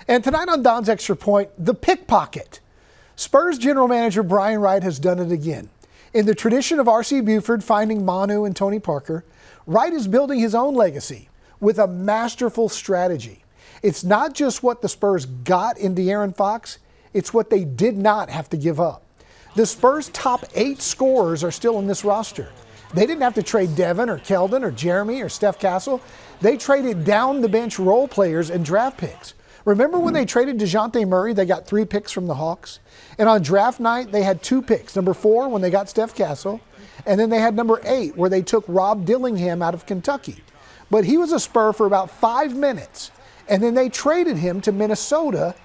And tonight on Don's Extra Point, the pickpocket. Spurs general manager Brian Wright has done it again. In the tradition of RC Buford finding Manu and Tony Parker, Wright is building his own legacy with a masterful strategy. It's not just what the Spurs got in De'Aaron Fox, it's what they did not have to give up. The Spurs' top 8 scorers are still in this roster. They didn't have to trade Devin or Keldon or Jeremy or Steph Castle. They traded down the bench role players and draft picks. Remember when they traded DeJounte Murray, they got 3 picks from the Hawks? And on draft night, they had 2 picks. Number 4 when they got Steph Castle, and then they had number 8 where they took Rob Dillingham out of Kentucky. But he was a Spur for about 5 minutes, and then they traded him to Minnesota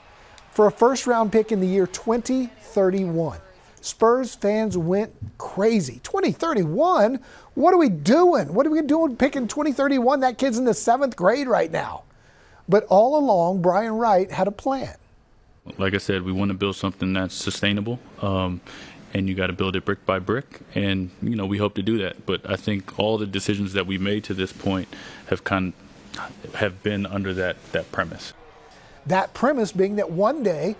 for a first-round pick in the year 2031. Spurs fans went crazy. 2031? What are we doing? What are we doing picking 2031? That kid's in the 7th grade right now. But all along, Brian Wright had a plan. Like I said, we want to build something that's sustainable, and you got to build it brick by brick. And, we hope to do that. But I think all the decisions that we made to this point have been under that premise. That premise being that one day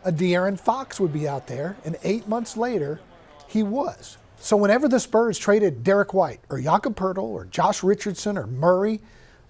a De'Aaron Fox would be out there, and 8 months later, he was. So whenever the Spurs traded Derek White or Jakob Poeltl or Josh Richardson or Murray,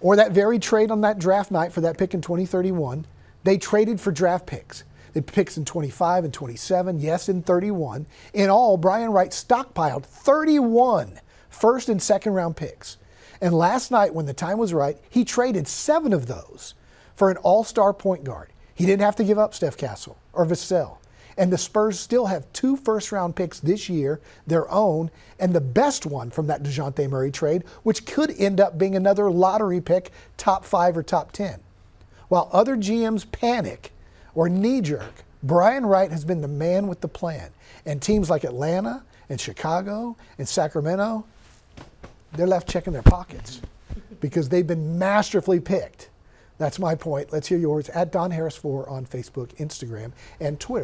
or that very trade on that draft night for that pick in 2031, they traded for draft picks. They picks in 25 and 27, yes, in 31. In all, Brian Wright stockpiled 31 first and second round picks. And last night, when the time was right, he traded 7 of those for an all-star point guard. He didn't have to give up Steph Castle or Vassell. And the Spurs still have 2 first-round picks this year, their own, and the best one from that DeJounte Murray trade, which could end up being another lottery pick, top 5 or top 10. While other GMs panic or knee-jerk, Brian Wright has been the man with the plan. And teams like Atlanta and Chicago and Sacramento, they're left checking their pockets because they've been masterfully picked. That's my point. Let's hear yours at Don Harris 4 on Facebook, Instagram, and Twitter.